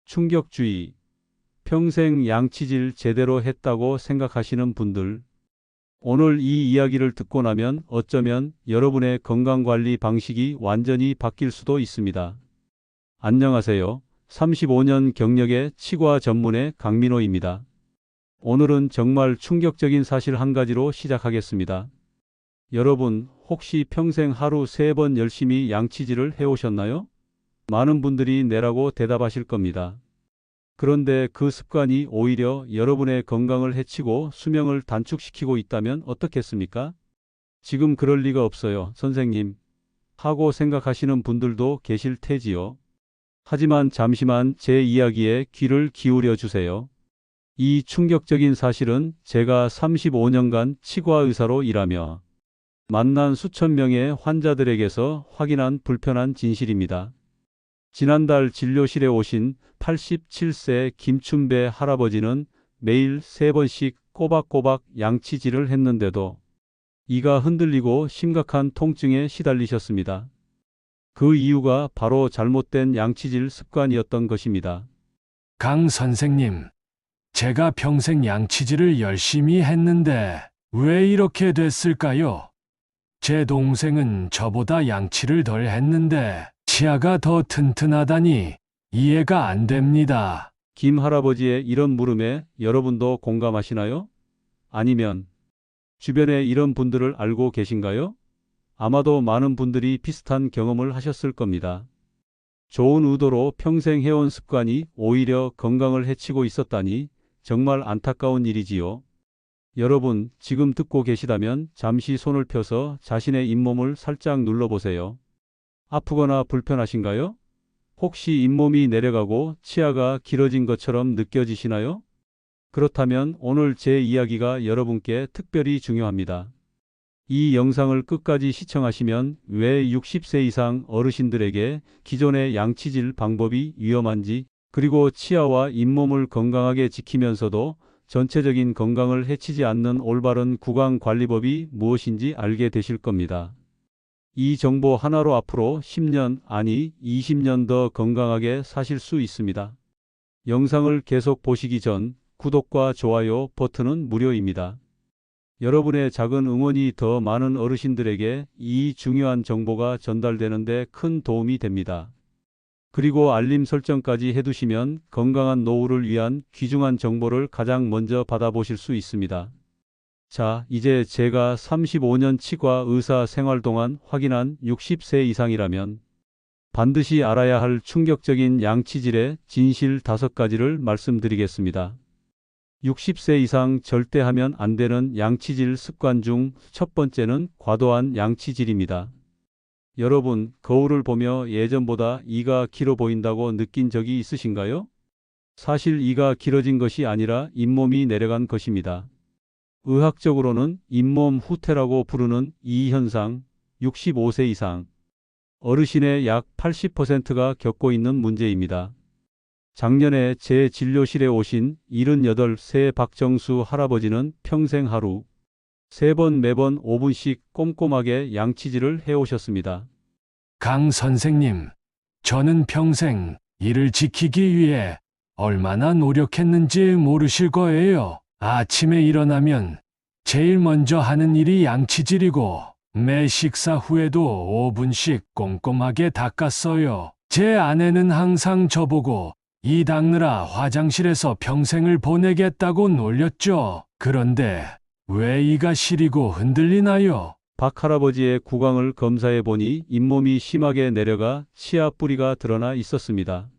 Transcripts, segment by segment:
충격주의. 평생 양치질 제대로 했다고 생각하시는 분들, 오늘 이 이야기를 듣고 나면 어쩌면 여러분의 건강관리 방식이 완전히 바뀔 수도 있습니다. 안녕하세요. 35년 경력의 치과 전문의 강민호입니다. 오늘은 정말 충격적인 사실 한 가지로 시작하겠습니다. 여러분, 혹시 평생 하루 3번 열심히 양치질을 해오셨나요? 많은 분들이 네라고 대답하실 겁니다. 그런데 그 습관이 오히려 여러분의 건강을 해치고 수명을 단축시키고 있다면 어떻겠습니까? 지금 그럴 리가 없어요, 선생님. 하고 생각하시는 분들도 계실 테지요. 하지만 잠시만 제 이야기에 귀를 기울여 주세요. 이 충격적인 사실은 제가 35년간 치과 의사로 일하며 만난 수천 명의 환자들에게서 확인한 불편한 진실입니다. 지난달 진료실에 오신 87세 김춘배 할아버지는 매일 3번씩 꼬박꼬박 양치질을 했는데도 이가 흔들리고 심각한 통증에 시달리셨습니다. 그 이유가 바로 잘못된 양치질 습관이었던 것입니다. 강 선생님, 제가 평생 양치질을 열심히 했는데 왜 이렇게 됐을까요? 제 동생은 저보다 양치를 덜 했는데 치아가 더 튼튼하다니 이해가 안 됩니다. 김 할아버지의 이런 물음에 여러분도 공감하시나요? 아니면 주변에 이런 분들을 알고 계신가요? 아마도 많은 분들이 비슷한 경험을 하셨을 겁니다. 좋은 의도로 평생 해온 습관이 오히려 건강을 해치고 있었다니 정말 안타까운 일이지요. 여러분, 지금 듣고 계시다면 잠시 손을 펴서 자신의 잇몸을 살짝 눌러보세요. 아프거나 불편하신가요? 혹시 잇몸이 내려가고 치아가 길어진 것처럼 느껴지시나요? 그렇다면 오늘 제 이야기가 여러분께 특별히 중요합니다. 이 영상을 끝까지 시청하시면 왜 60세 이상 어르신들에게 기존의 양치질 방법이 위험한지, 그리고 치아와 잇몸을 건강하게 지키면서도 전체적인 건강을 해치지 않는 올바른 구강관리법이 무엇인지 알게 되실 겁니다. 이 정보 하나로 앞으로 10년, 아니 20년 더 건강하게 사실 수 있습니다. 영상을 계속 보시기 전 구독과 좋아요 버튼은 무료입니다. 여러분의 작은 응원이 더 많은 어르신들에게 이 중요한 정보가 전달되는 데 큰 도움이 됩니다. 그리고 알림 설정까지 해두시면 건강한 노후를 위한 귀중한 정보를 가장 먼저 받아보실 수 있습니다. 자, 이제 제가 35년 치과 의사 생활 동안 확인한 60세 이상이라면 반드시 알아야 할 충격적인 양치질의 진실 5가지를 말씀드리겠습니다. 60세 이상 절대 하면 안 되는 양치질 습관 중 첫 번째는 과도한 양치질입니다. 여러분, 거울을 보며 예전보다 이가 길어 보인다고 느낀 적이 있으신가요? 사실 이가 길어진 것이 아니라 잇몸이 내려간 것입니다. 의학적으로는 잇몸 후퇴라고 부르는 이 현상, 65세 이상 어르신의 약 80%가 겪고 있는 문제입니다. 작년에 제 진료실에 오신 78세 박정수 할아버지는 평생 하루 3번 매번 5분씩 꼼꼼하게 양치질을 해오셨습니다. 강 선생님, 저는 평생 이를 지키기 위해 얼마나 노력했는지 모르실 거예요. 아침에 일어나면 제일 먼저 하는 일이 양치질이고 매 식사 후에도 5분씩 꼼꼼하게 닦았어요. 제 아내는 항상 저보고 이 닦느라 화장실에서 평생을 보내겠다고 놀렸죠. 그런데 왜 이가 시리고 흔들리나요? 박 할아버지의 구강을 검사해 보니 잇몸이 심하게 내려가 치아 뿌리가 드러나 있었습니다.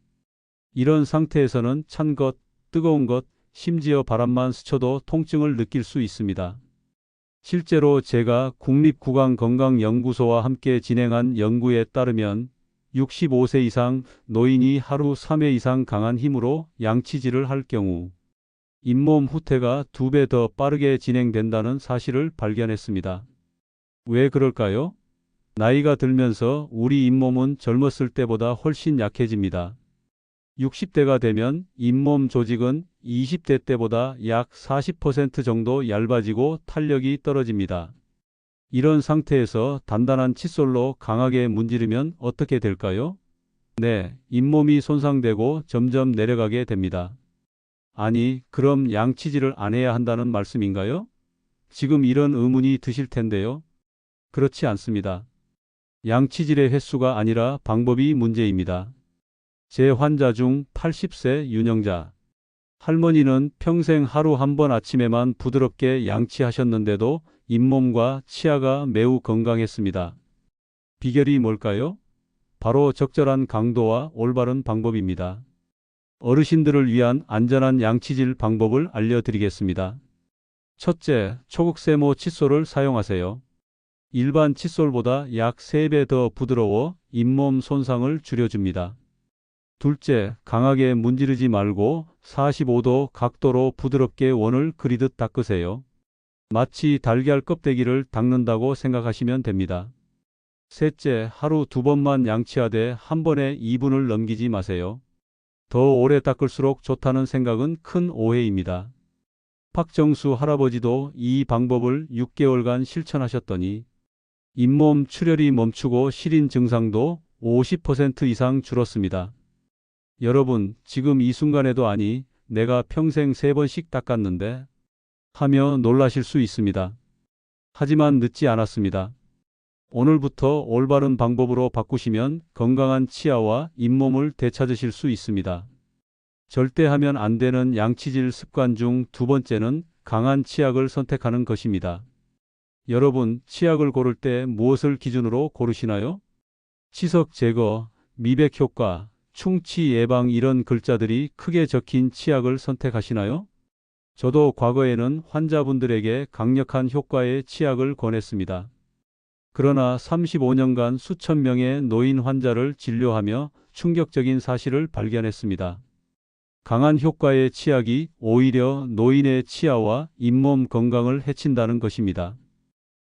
이런 상태에서는 찬 것, 뜨거운 것, 심지어 바람만 스쳐도 통증을 느낄 수 있습니다. 실제로 제가 국립구강건강연구소와 함께 진행한 연구에 따르면 65세 이상 노인이 하루 3회 이상 강한 힘으로 양치질을 할 경우 잇몸 후퇴가 2배 더 빠르게 진행된다는 사실을 발견했습니다. 왜 그럴까요? 나이가 들면서 우리 잇몸은 젊었을 때보다 훨씬 약해집니다. 60대가 되면 잇몸 조직은 20대 때보다 약 40% 정도 얇아지고 탄력이 떨어집니다. 이런 상태에서 단단한 칫솔로 강하게 문지르면 어떻게 될까요? 네, 잇몸이 손상되고 점점 내려가게 됩니다. 아니, 그럼 양치질을 안 해야 한다는 말씀인가요? 지금 이런 의문이 드실 텐데요. 그렇지 않습니다. 양치질의 횟수가 아니라 방법이 문제입니다. 제 환자 중 80세 윤영자. 할머니는 평생 하루 한 번 아침에만 부드럽게 양치하셨는데도 잇몸과 치아가 매우 건강했습니다. 비결이 뭘까요? 바로 적절한 강도와 올바른 방법입니다. 어르신들을 위한 안전한 양치질 방법을 알려드리겠습니다. 첫째, 초극세모 칫솔을 사용하세요. 일반 칫솔보다 약 3배 더 부드러워 잇몸 손상을 줄여줍니다. 둘째, 강하게 문지르지 말고 45도 각도로 부드럽게 원을 그리듯 닦으세요. 마치 달걀 껍데기를 닦는다고 생각하시면 됩니다. 셋째, 하루 2번만 양치하되 한 번에 2분을 넘기지 마세요. 더 오래 닦을수록 좋다는 생각은 큰 오해입니다. 박정수 할아버지도 이 방법을 6개월간 실천하셨더니 잇몸 출혈이 멈추고 시린 증상도 50% 이상 줄었습니다. 여러분, 지금 이 순간에도 아니, 내가 평생 3번씩 닦았는데 하며 놀라실 수 있습니다. 하지만 늦지 않았습니다. 오늘부터 올바른 방법으로 바꾸시면 건강한 치아와 잇몸을 되찾으실 수 있습니다. 절대 하면 안 되는 양치질 습관 중 2번째는 강한 치약을 선택하는 것입니다. 여러분, 치약을 고를 때 무엇을 기준으로 고르시나요? 치석 제거, 미백 효과, 충치 예방 이런 글자들이 크게 적힌 치약을 선택하시나요? 저도 과거에는 환자분들에게 강력한 효과의 치약을 권했습니다. 그러나 35년간 수천 명의 노인 환자를 진료하며 충격적인 사실을 발견했습니다. 강한 효과의 치약이 오히려 노인의 치아와 잇몸 건강을 해친다는 것입니다.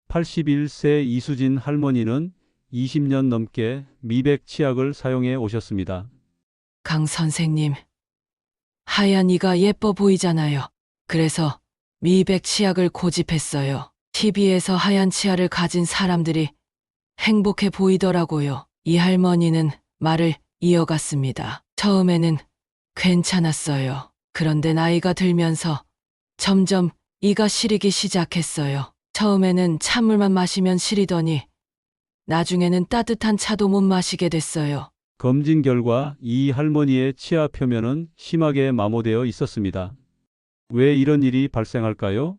81세 이수진 할머니는 20년 넘게 미백 치약을 사용해 오셨습니다. 강 선생님, 하얀 이가 예뻐 보이잖아요. 그래서 미백 치약을 고집했어요. TV에서 하얀 치아를 가진 사람들이 행복해 보이더라고요. 이 할머니는 말을 이어갔습니다. 처음에는 괜찮았어요. 그런데 나이가 들면서 점점 이가 시리기 시작했어요. 처음에는 찬물만 마시면 시리더니 나중에는 따뜻한 차도 못 마시게 됐어요. 검진 결과 이 할머니의 치아 표면은 심하게 마모되어 있었습니다. 왜 이런 일이 발생할까요?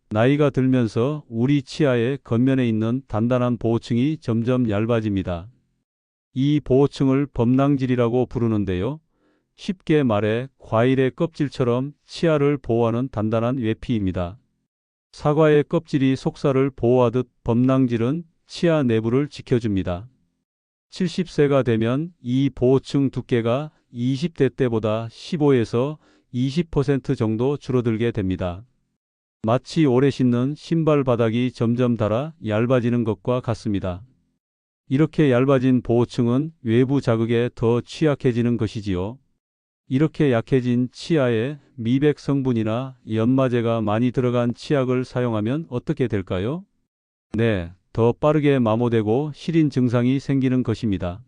나이가 들면서 우리 치아의 겉면에 있는 단단한 보호층이 점점 얇아집니다. 이 보호층을 범낭질이라고 부르는데요. 쉽게 말해 과일의 껍질처럼 치아를 보호하는 단단한 외피입니다. 사과의 껍질이 속살을 보호하듯 범낭질은 치아 내부를 지켜줍니다. 70세가 되면 이 보호층 두께가 20대 때보다 15에서 20% 정도 줄어들게 됩니다. 마치 오래 신는 신발 바닥이 점점 닳아 얇아지는 것과 같습니다. 이렇게 얇아진 보호층은 외부 자극에 더 취약해지는 것이지요. 이렇게 약해진 치아에 미백 성분이나 연마제가 많이 들어간 치약을 사용하면 어떻게 될까요? 네, 더 빠르게 마모되고 시린 증상이 생기는 것입니다.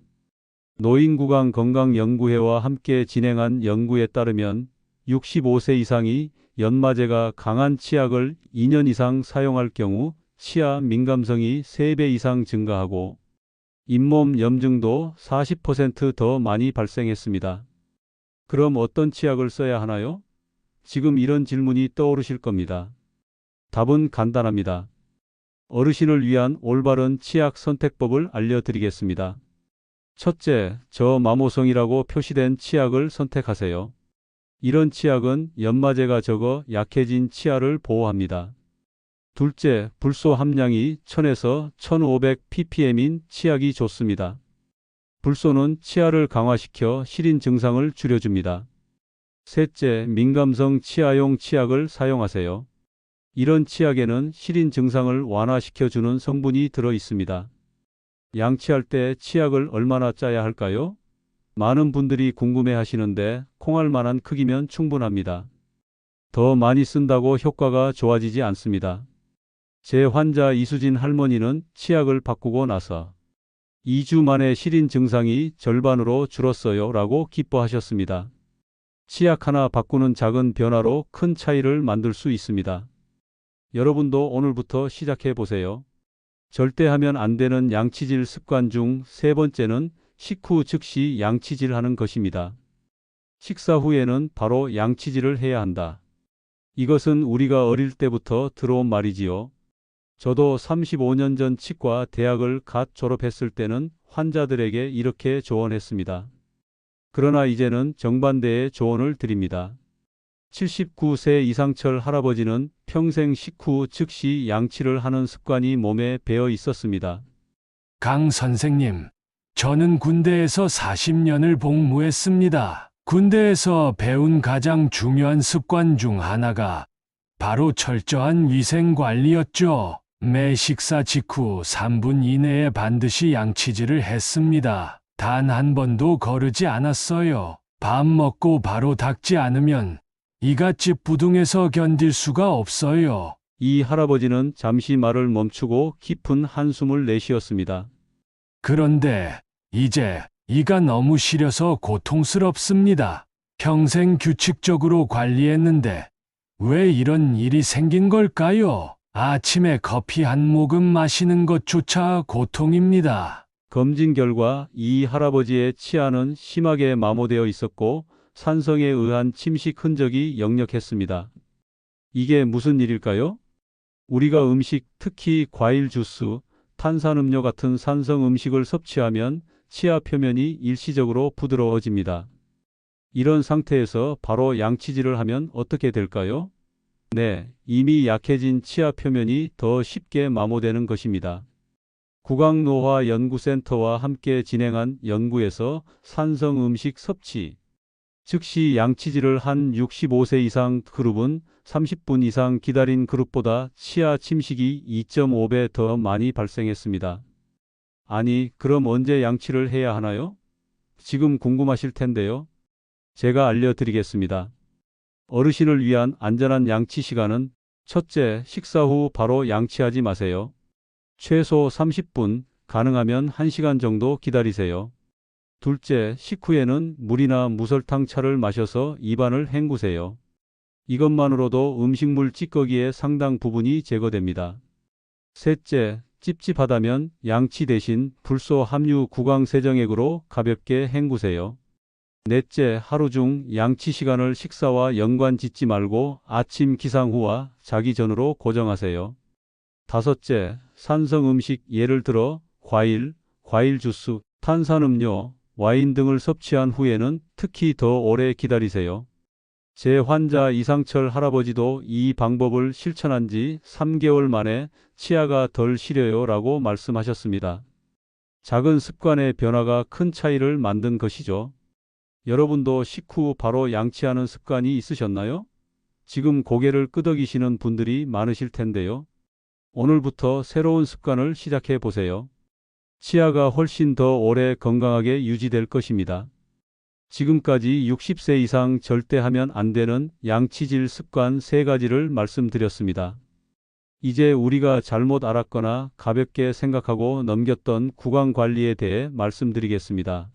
노인구강건강연구회와 함께 진행한 연구에 따르면 65세 이상이 연마제가 강한 치약을 2년 이상 사용할 경우 치아 민감성이 3배 이상 증가하고 잇몸 염증도 40% 더 많이 발생했습니다. 그럼 어떤 치약을 써야 하나요? 지금 이런 질문이 떠오르실 겁니다. 답은 간단합니다. 어르신을 위한 올바른 치약 선택법을 알려드리겠습니다. 첫째, 저마모성이라고 표시된 치약을 선택하세요. 이런 치약은 연마제가 적어 약해진 치아를 보호합니다. 둘째, 불소 함량이 1000에서 1500ppm인 치약이 좋습니다. 불소는 치아를 강화시켜 시린 증상을 줄여줍니다. 셋째, 민감성 치아용 치약을 사용하세요. 이런 치약에는 시린 증상을 완화시켜주는 성분이 들어 있습니다. 양치할 때 치약을 얼마나 짜야 할까요? 많은 분들이 궁금해 하시는데 콩알 만한 크기면 충분합니다. 더 많이 쓴다고 효과가 좋아지지 않습니다. 제 환자 이수진 할머니는 치약을 바꾸고 나서 2주 만에 시린 증상이 절반으로 줄었어요. 라고 기뻐하셨습니다. 치약 하나 바꾸는 작은 변화로 큰 차이를 만들 수 있습니다. 여러분도 오늘부터 시작해 보세요. 절대 하면 안 되는 양치질 습관 중 세 번째는 식후 즉시 양치질 하는 것입니다. 식사 후에는 바로 양치질을 해야 한다. 이것은 우리가 어릴 때부터 들어온 말이지요. 저도 35년 전 치과 대학을 갓 졸업했을 때는 환자들에게 이렇게 조언했습니다. 그러나 이제는 정반대의 조언을 드립니다. 79세 이상철 할아버지는 평생 식후 즉시 양치를 하는 습관이 몸에 배어 있었습니다. 강 선생님, 저는 군대에서 40년을 복무했습니다. 군대에서 배운 가장 중요한 습관 중 하나가 바로 철저한 위생 관리였죠. 매 식사 직후 3분 이내에 반드시 양치질을 했습니다. 단 한 번도 거르지 않았어요. 밥 먹고 바로 닦지 않으면 이갓집 부둥에서 견딜 수가 없어요. 이 할아버지는 잠시 말을 멈추고 깊은 한숨을 내쉬었습니다. 그런데 이제 이가 너무 시려서 고통스럽습니다. 평생 규칙적으로 관리했는데 왜 이런 일이 생긴 걸까요? 아침에 커피 한 모금 마시는 것조차 고통입니다. 검진 결과 이 할아버지의 치아는 심하게 마모되어 있었고 산성에 의한 침식 흔적이 역력했습니다. 이게 무슨 일일까요? 우리가 음식, 특히 과일 주스, 탄산음료 같은 산성 음식을 섭취하면 치아 표면이 일시적으로 부드러워집니다. 이런 상태에서 바로 양치질을 하면 어떻게 될까요? 네, 이미 약해진 치아 표면이 더 쉽게 마모되는 것입니다. 구강노화연구센터와 함께 진행한 연구에서 산성 음식 섭취, 즉시 양치질을 한 65세 이상 그룹은 30분 이상 기다린 그룹보다 치아 침식이 2.5배 더 많이 발생했습니다. 아니, 그럼 언제 양치를 해야 하나요? 지금 궁금하실 텐데요. 제가 알려드리겠습니다. 어르신을 위한 안전한 양치 시간은 첫째, 식사 후 바로 양치하지 마세요. 최소 30분, 가능하면 1시간 정도 기다리세요. 둘째, 식후에는 물이나 무설탕 차를 마셔서 입안을 헹구세요. 이것만으로도 음식물 찌꺼기의 상당 부분이 제거됩니다. 셋째, 찝찝하다면 양치 대신 불소 함유 구강 세정액으로 가볍게 헹구세요. 넷째, 하루 중 양치 시간을 식사와 연관 짓지 말고 아침 기상 후와 자기 전으로 고정하세요. 다섯째, 산성 음식 예를 들어 과일 주스, 탄산음료, 와인 등을 섭취한 후에는 특히 더 오래 기다리세요. 제 환자 이상철 할아버지도 이 방법을 실천한 지 3개월 만에 치아가 덜 시려요 라고 말씀하셨습니다. 작은 습관의 변화가 큰 차이를 만든 것이죠. 여러분도 식후 바로 양치하는 습관이 있으셨나요? 지금 고개를 끄덕이시는 분들이 많으실 텐데요. 오늘부터 새로운 습관을 시작해 보세요. 치아가 훨씬 더 오래 건강하게 유지될 것입니다. 지금까지 60세 이상 절대 하면 안 되는 양치질 습관 3가지를 말씀드렸습니다. 이제 우리가 잘못 알았거나 가볍게 생각하고 넘겼던 구강 관리에 대해 말씀드리겠습니다.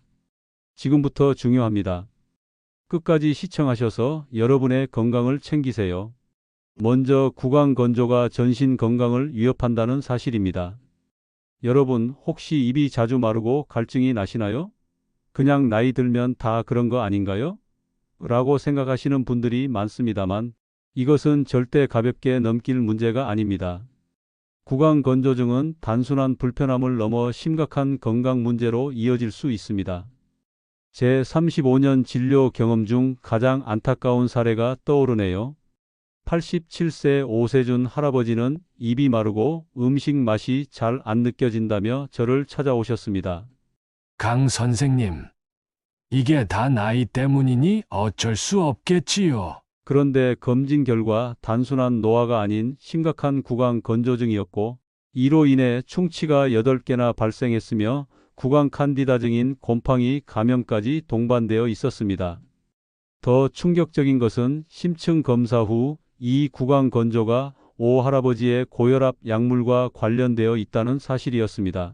지금부터 중요합니다. 끝까지 시청하셔서 여러분의 건강을 챙기세요. 먼저 구강 건조가 전신 건강을 위협한다는 사실입니다. 여러분, 혹시 입이 자주 마르고 갈증이 나시나요? 그냥 나이 들면 다 그런 거 아닌가요? 라고 생각하시는 분들이 많습니다만 이것은 절대 가볍게 넘길 문제가 아닙니다. 구강 건조증은 단순한 불편함을 넘어 심각한 건강 문제로 이어질 수 있습니다. 제 35년 진료 경험 중 가장 안타까운 사례가 떠오르네요. 87세 오세준 할아버지는 입이 마르고 음식 맛이 잘 안 느껴진다며 저를 찾아오셨습니다. 강 선생님, 이게 다 나이 때문이니 어쩔 수 없겠지요. 그런데 검진 결과 단순한 노화가 아닌 심각한 구강 건조증이었고 이로 인해 충치가 8개나 발생했으며 구강 칸디다증인 곰팡이 감염까지 동반되어 있었습니다. 더 충격적인 것은 심층 검사 후 이 구강 건조가 오 할아버지의 고혈압 약물과 관련되어 있다는 사실이었습니다.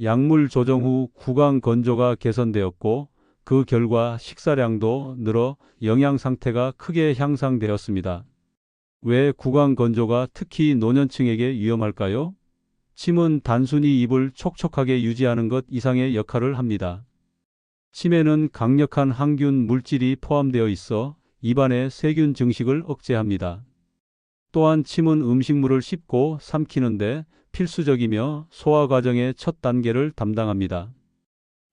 약물 조정 후 구강 건조가 개선되었고 그 결과 식사량도 늘어 영양 상태가 크게 향상되었습니다. 왜 구강 건조가 특히 노년층에게 위험할까요? 침은 단순히 입을 촉촉하게 유지하는 것 이상의 역할을 합니다. 침에는 강력한 항균 물질이 포함되어 있어 입안의 세균 증식을 억제합니다. 또한 침은 음식물을 씹고 삼키는데 필수적이며 소화 과정의 첫 단계를 담당합니다.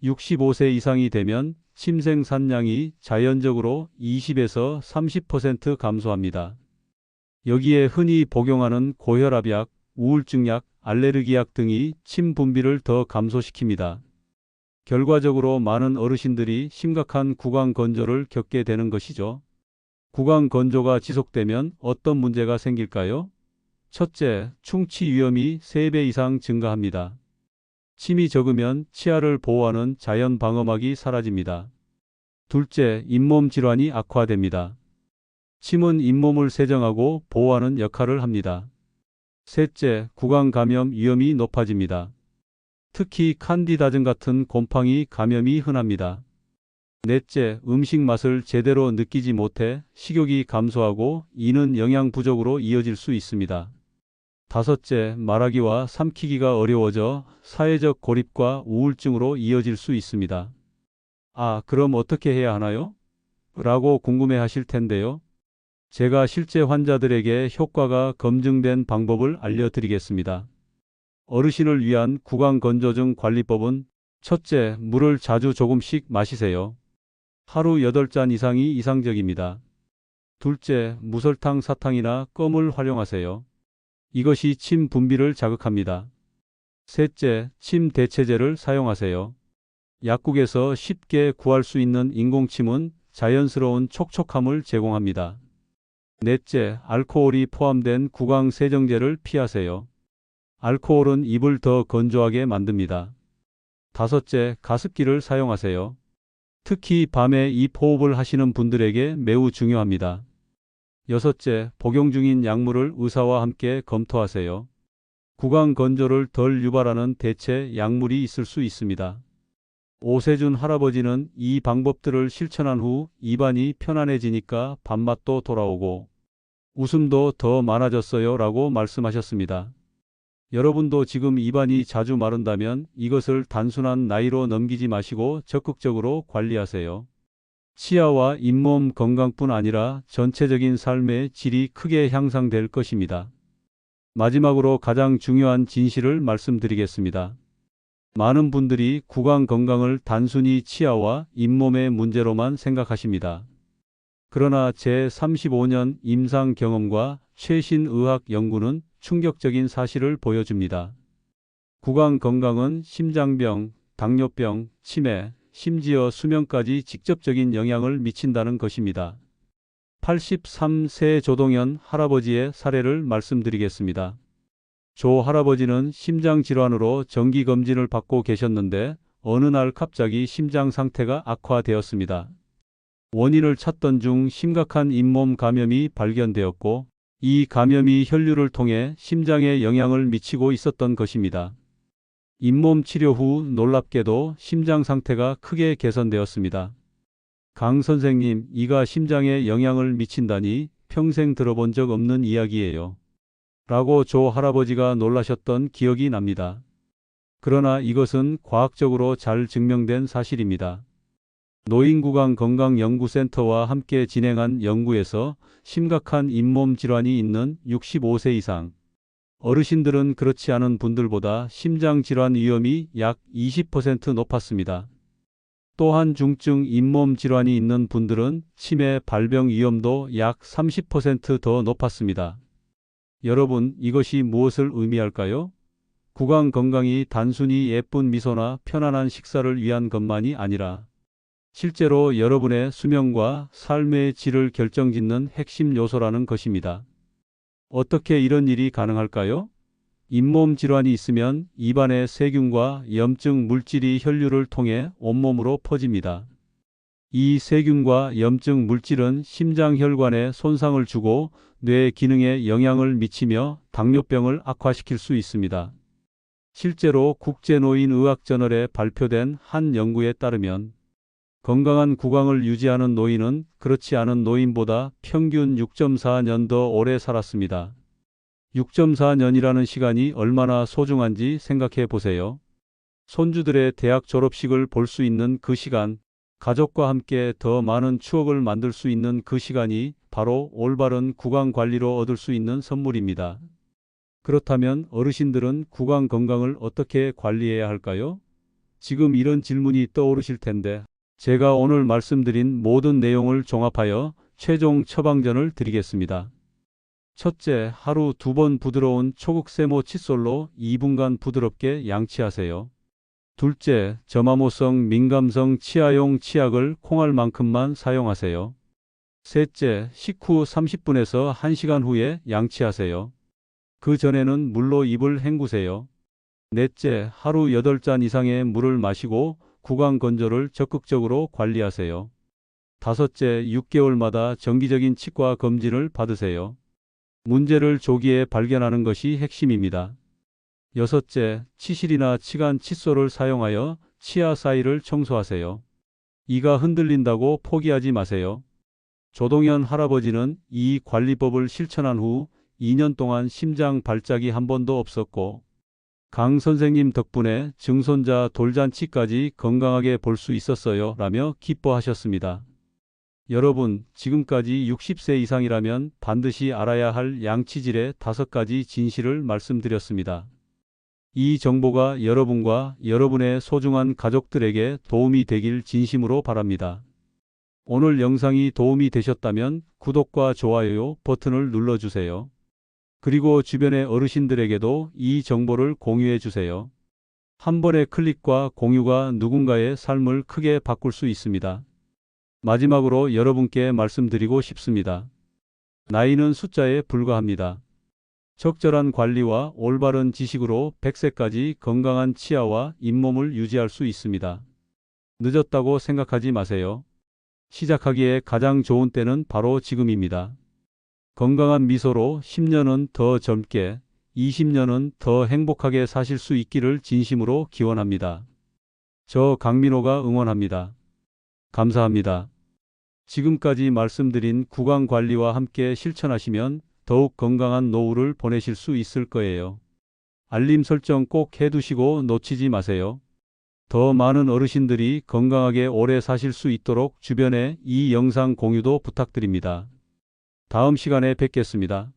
65세 이상이 되면 침 생산량이 자연적으로 20에서 30% 감소합니다. 여기에 흔히 복용하는 고혈압약, 우울증약, 알레르기약 등이 침 분비를 더 감소시킵니다. 결과적으로 많은 어르신들이 심각한 구강 건조를 겪게 되는 것이죠. 구강 건조가 지속되면 어떤 문제가 생길까요? 첫째, 충치 위험이 3배 이상 증가합니다. 침이 적으면 치아를 보호하는 자연 방어막이 사라집니다. 둘째, 잇몸 질환이 악화됩니다. 침은 잇몸을 세정하고 보호하는 역할을 합니다. 셋째, 구강 감염 위험이 높아집니다. 특히 칸디다즘 같은 곰팡이 감염이 흔합니다. 넷째, 음식 맛을 제대로 느끼지 못해 식욕이 감소하고 이는 영양 부족으로 이어질 수 있습니다. 다섯째, 말하기와 삼키기가 어려워져 사회적 고립과 우울증으로 이어질 수 있습니다. 아, 그럼 어떻게 해야 하나요? 라고 궁금해 하실 텐데요. 제가 실제 환자들에게 효과가 검증된 방법을 알려드리겠습니다. 어르신을 위한 구강건조증 관리법은 첫째, 물을 자주 조금씩 마시세요. 하루 8잔 이상이 이상적입니다. 둘째, 무설탕 사탕이나 껌을 활용하세요. 이것이 침 분비를 자극합니다. 셋째, 침 대체제를 사용하세요. 약국에서 쉽게 구할 수 있는 인공침은 자연스러운 촉촉함을 제공합니다. 넷째, 알코올이 포함된 구강 세정제를 피하세요. 알코올은 입을 더 건조하게 만듭니다. 다섯째, 가습기를 사용하세요. 특히 밤에 입 호흡을 하시는 분들에게 매우 중요합니다. 여섯째, 복용 중인 약물을 의사와 함께 검토하세요. 구강 건조를 덜 유발하는 대체 약물이 있을 수 있습니다. 오세준 할아버지는 이 방법들을 실천한 후 입안이 편안해지니까 밥맛도 돌아오고 웃음도 더 많아졌어요 라고 말씀하셨습니다. 여러분도 지금 입안이 자주 마른다면 이것을 단순한 나이로 넘기지 마시고 적극적으로 관리하세요. 치아와 잇몸 건강뿐 아니라 전체적인 삶의 질이 크게 향상될 것입니다. 마지막으로 가장 중요한 진실을 말씀드리겠습니다. 많은 분들이 구강 건강을 단순히 치아와 잇몸의 문제로만 생각하십니다. 그러나 제 35년 임상 경험과 최신 의학 연구는 충격적인 사실을 보여줍니다. 구강 건강은 심장병, 당뇨병, 치매, 심지어 수명까지 직접적인 영향을 미친다는 것입니다. 83세 조동현 할아버지의 사례를 말씀드리겠습니다. 조 할아버지는 심장질환으로 정기검진을 받고 계셨는데 어느 날 갑자기 심장 상태가 악화되었습니다. 원인을 찾던 중 심각한 잇몸 감염이 발견되었고 이 감염이 혈류를 통해 심장에 영향을 미치고 있었던 것입니다. 잇몸 치료 후 놀랍게도 심장 상태가 크게 개선되었습니다. 강 선생님, 이가 심장에 영향을 미친다니 평생 들어본 적 없는 이야기예요. 라고 조 할아버지가 놀라셨던 기억이 납니다. 그러나 이것은 과학적으로 잘 증명된 사실입니다. 노인구강건강연구센터와 함께 진행한 연구에서 심각한 잇몸 질환이 있는 65세 이상 어르신들은 그렇지 않은 분들보다 심장질환 위험이 약 20% 높았습니다. 또한 중증 잇몸 질환이 있는 분들은 치매 발병 위험도 약 30% 더 높았습니다. 여러분, 이것이 무엇을 의미할까요? 구강 건강이 단순히 예쁜 미소나 편안한 식사를 위한 것만이 아니라 실제로 여러분의 수명과 삶의 질을 결정짓는 핵심 요소라는 것입니다. 어떻게 이런 일이 가능할까요? 잇몸 질환이 있으면 입안의 세균과 염증 물질이 혈류를 통해 온몸으로 퍼집니다. 이 세균과 염증 물질은 심장혈관에 손상을 주고 뇌 기능에 영향을 미치며 당뇨병을 악화시킬 수 있습니다. 실제로 국제노인의학저널에 발표된 한 연구에 따르면 건강한 구강을 유지하는 노인은 그렇지 않은 노인보다 평균 6.4년 더 오래 살았습니다. 6.4년이라는 시간이 얼마나 소중한지 생각해 보세요. 손주들의 대학 졸업식을 볼 수 있는 그 시간, 가족과 함께 더 많은 추억을 만들 수 있는 그 시간이 바로 올바른 구강 관리로 얻을 수 있는 선물입니다. 그렇다면 어르신들은 구강 건강을 어떻게 관리해야 할까요? 지금 이런 질문이 떠오르실 텐데, 제가 오늘 말씀드린 모든 내용을 종합하여 최종 처방전을 드리겠습니다. 첫째, 하루 2번 부드러운 초극 세모 칫솔로 2분간 부드럽게 양치하세요. 둘째, 저마모성 민감성 치아용 치약을 콩알만큼만 사용하세요. 셋째, 식후 30분에서 1시간 후에 양치하세요. 그 전에는 물로 입을 헹구세요. 넷째, 하루 8잔 이상의 물을 마시고 구강 건조를 적극적으로 관리하세요. 다섯째, 6개월마다 정기적인 치과 검진을 받으세요. 문제를 조기에 발견하는 것이 핵심입니다. 여섯째, 치실이나 치간 칫솔을 사용하여 치아 사이를 청소하세요. 이가 흔들린다고 포기하지 마세요. 조동현 할아버지는 이 관리법을 실천한 후 2년 동안 심장 발작이 한 번도 없었고, 강 선생님 덕분에 증손자 돌잔치까지 건강하게 볼 수 있었어요 라며 기뻐하셨습니다. 여러분, 지금까지 60세 이상이라면 반드시 알아야 할 양치질의 5가지 진실을 말씀드렸습니다. 이 정보가 여러분과 여러분의 소중한 가족들에게 도움이 되길 진심으로 바랍니다. 오늘 영상이 도움이 되셨다면 구독과 좋아요 버튼을 눌러주세요. 그리고 주변의 어르신들에게도 이 정보를 공유해 주세요. 한 번의 클릭과 공유가 누군가의 삶을 크게 바꿀 수 있습니다. 마지막으로 여러분께 말씀드리고 싶습니다. 나이는 숫자에 불과합니다. 적절한 관리와 올바른 지식으로 100세까지 건강한 치아와 잇몸을 유지할 수 있습니다. 늦었다고 생각하지 마세요. 시작하기에 가장 좋은 때는 바로 지금입니다. 건강한 미소로 10년은 더 젊게, 20년은 더 행복하게 사실 수 있기를 진심으로 기원합니다. 저 강민호가 응원합니다. 감사합니다. 지금까지 말씀드린 구강 관리와 함께 실천하시면 더욱 건강한 노후를 보내실 수 있을 거예요. 알림 설정 꼭 해두시고 놓치지 마세요. 더 많은 어르신들이 건강하게 오래 사실 수 있도록 주변에 이 영상 공유도 부탁드립니다. 다음 시간에 뵙겠습니다.